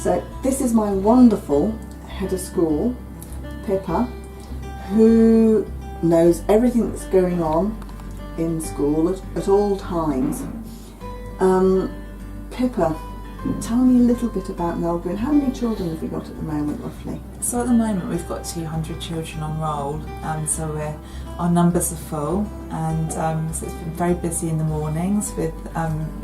So this is my wonderful head of school, Pippa, who knows everything that's going on in school at all times. Pippa, tell me a little bit about Nell Gwynn. How many children have we got at the moment, roughly? So at the moment we've got 200 children on roll, so our numbers are full, and so it's been very busy in the mornings with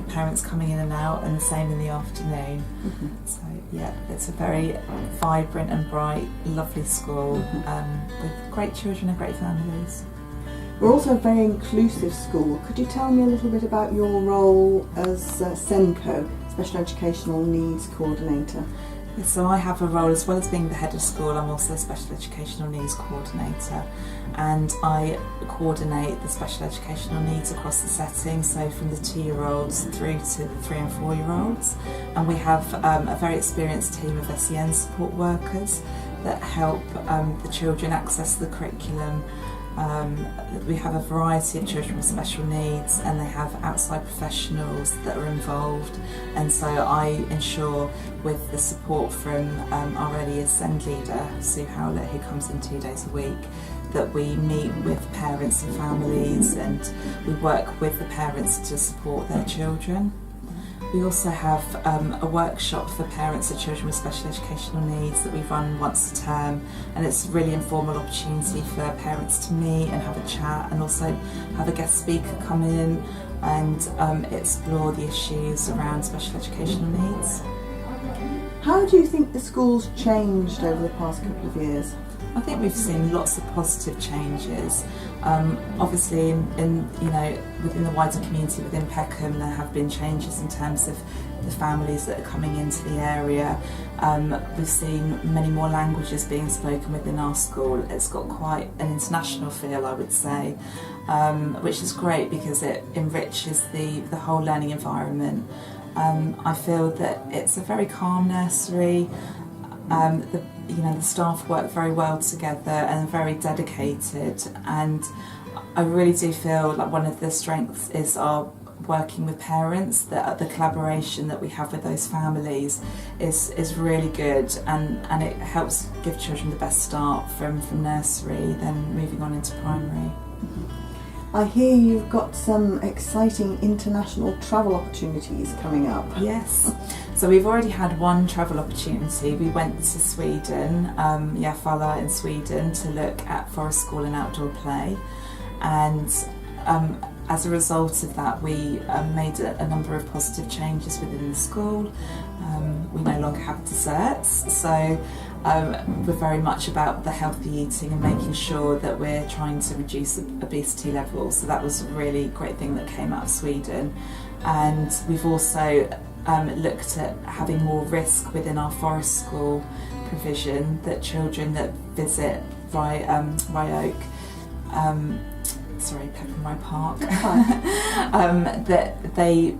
parents coming in and out, and the same in the afternoon. Mm-hmm. So yeah, it's a very vibrant and bright, lovely school with great children and great families. We're also a very inclusive school. Could you tell me a little bit about your role as SENCO, Special Educational Needs Coordinator? Yes, so I have a role, as well as being the head of school, I'm also a Special Educational Needs Coordinator, and I coordinate the special educational needs across the setting, so from the 2-year-olds through to the 3 and 4-year-olds. And we have a very experienced team of SEN support workers that help the children access the curriculum. We have a variety of children with special needs, and they have outside professionals that are involved, and so I ensure, with the support from our early years SEND leader, Sue Howlett, who comes in 2 days a week, that we meet with parents and families, and we work with the parents to support their children. We also have a workshop for parents of children with special educational needs that we run once a term, and it's a really informal opportunity for parents to meet and have a chat, and also have a guest speaker come in and explore the issues around special educational needs. How do you think the school's changed over the past couple of years? I think we've seen lots of positive changes. Obviously, within the wider community within Peckham, there have been changes in terms of the families that are coming into the area. We've seen many more languages being spoken within our school. It's got quite an international feel, I would say, which is great because it enriches the whole learning environment. I feel that it's a very calm nursery. The staff work very well together and are very dedicated, and I really do feel like one of the strengths is our working with parents, that the collaboration that we have with those families is really good, and it helps give children the best start from nursery, then moving on into primary. I hear you've got some exciting international travel opportunities coming up. Yes, so we've already had one travel opportunity. We went to Sweden, Falla in Sweden, to look at forest school and outdoor play, and as a result of that we made a number of positive changes within the school. We no longer have desserts, so we're very much about the healthy eating and making sure that we're trying to reduce obesity levels. So that was a really great thing that came out of Sweden. And we've also looked at having more risk within our forest school provision, that children that visit Peckham Park, that they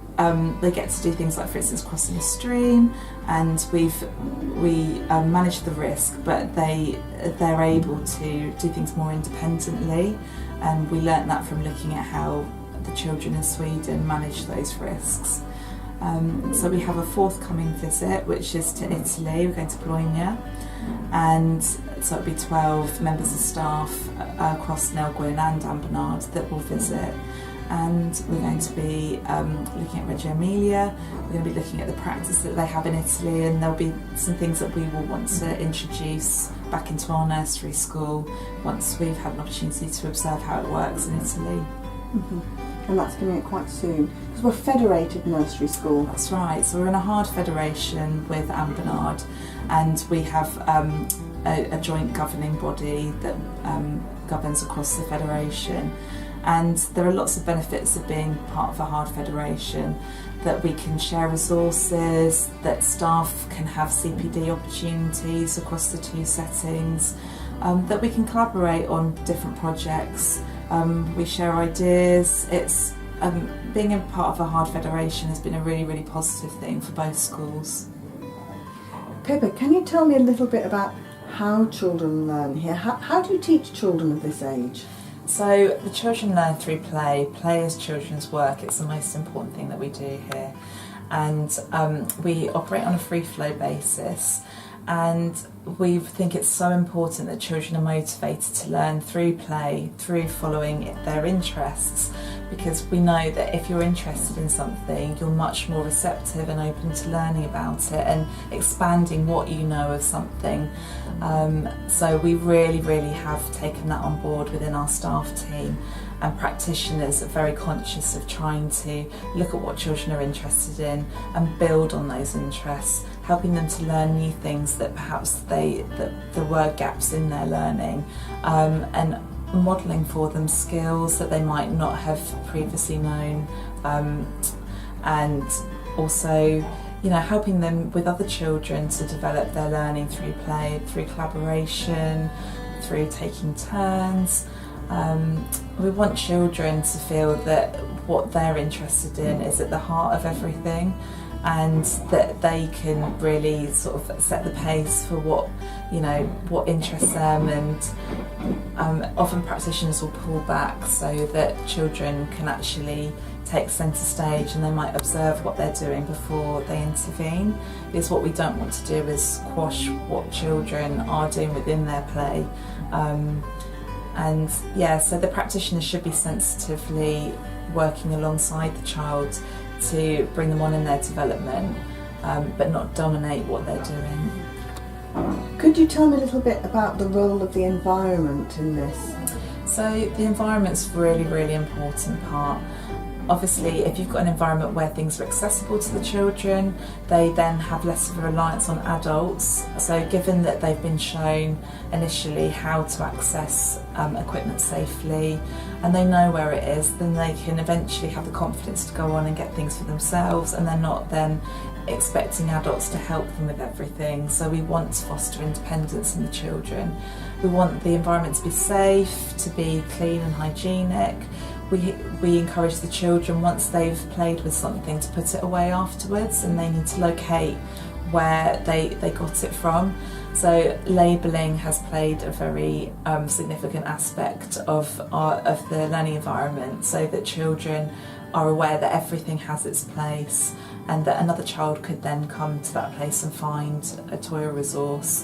get to do things like, for instance, crossing a stream, and we manage the risk, but they're able to do things more independently, and we learnt that from looking at how the children in Sweden manage those risks. So we have a forthcoming visit, which is to Italy. We're going to Bologna, and so it'll be 12 members of staff across Nell, Gwynn and Bernatt that will visit, and we're going to be looking at Reggio Emilia. We're going to be looking at the practice that they have in Italy, and there'll be some things that we will want to introduce back into our nursery school once we've had an opportunity to observe how it works in Italy. Mm-hmm. And that's coming up quite soon, because we're a federated nursery school. That's right, so we're in a hard federation with Bernatt, and we have a joint governing body that governs across the federation, and there are lots of benefits of being part of a hard federation, that we can share resources, that staff can have CPD opportunities across the 2 settings, that we can collaborate on different projects. We share ideas. It's being a part of a hard federation has been a really, really positive thing for both schools. Pippa, can you tell me a little bit about how children learn here? How do you teach children of this age? So the children learn through play. Play is children's work. It's the most important thing that we do here. and we operate on a free flow basis. And we think it's so important that children are motivated to learn through play, through following their interests, because we know that if you're interested in something, you're much more receptive and open to learning about it and expanding what you know of something. So we really have taken that on board within our staff team, and practitioners are very conscious of trying to look at what children are interested in and build on those interests, helping them to learn new things that perhaps there were gaps in their learning, and modelling for them skills that they might not have previously known, and also helping them with other children to develop their learning through play, through collaboration, through taking turns. We want children to feel that what they're interested in is at the heart of everything, and that they can really sort of set the pace for what interests them. And often practitioners will pull back so that children can actually take centre stage, and they might observe what they're doing before they intervene, because what we don't want to do is squash what children are doing within their play. So the practitioner should be sensitively working alongside the child to bring them on in their development, but not dominate what they're doing. Could you tell me a little bit about the role of the environment in this? So the environment's really important part. Obviously, if you've got an environment where things are accessible to the children, they then have less of a reliance on adults. So given that they've been shown initially how to access equipment safely, and they know where it is, then they can eventually have the confidence to go on and get things for themselves, and they're not then expecting adults to help them with everything. So we want to foster independence in the children. We want the environment to be safe, to be clean and hygienic. We encourage the children, once they've played with something, to put it away afterwards, and they need to locate where they got it from. So labelling has played a very significant aspect of the learning environment, so that children are aware that everything has its place, and that another child could then come to that place and find a toy or resource.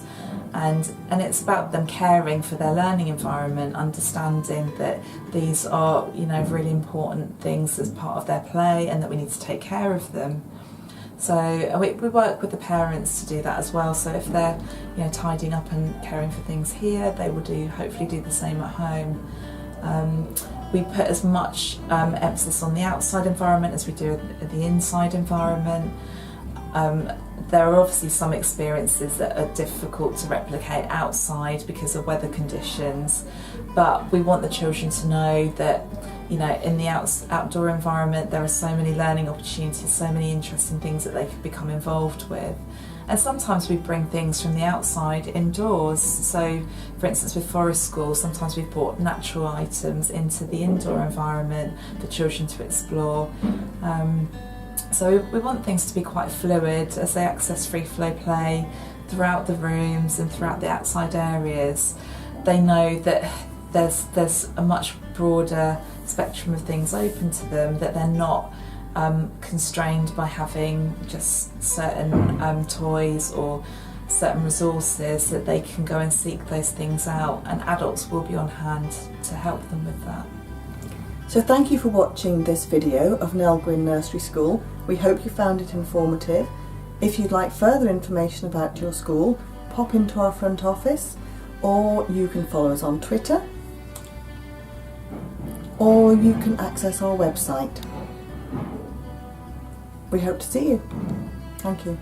And it's about them caring for their learning environment, understanding that these are really important things as part of their play, and that we need to take care of them. So we work with the parents to do that as well. So if they're tidying up and caring for things here, they will hopefully do the same at home. We put as much emphasis on the outside environment as we do the inside environment. There are obviously some experiences that are difficult to replicate outside because of weather conditions, but we want the children to know that in the outdoor environment there are so many learning opportunities, so many interesting things that they could become involved with. And sometimes we bring things from the outside indoors. So for instance, with forest school, sometimes we've brought natural items into the indoor environment for children to explore. So we want things to be quite fluid as they access free flow play throughout the rooms and throughout the outside areas. They know that there's a much broader spectrum of things open to them, that they're not constrained by having just certain toys or certain resources, that they can go and seek those things out, and adults will be on hand to help them with that. So thank you for watching this video of Nell Gwynn Nursery School. We hope you found it informative. If you'd like further information about your school, pop into our front office, or you can follow us on Twitter, or you can access our website. We hope to see you. Thank you.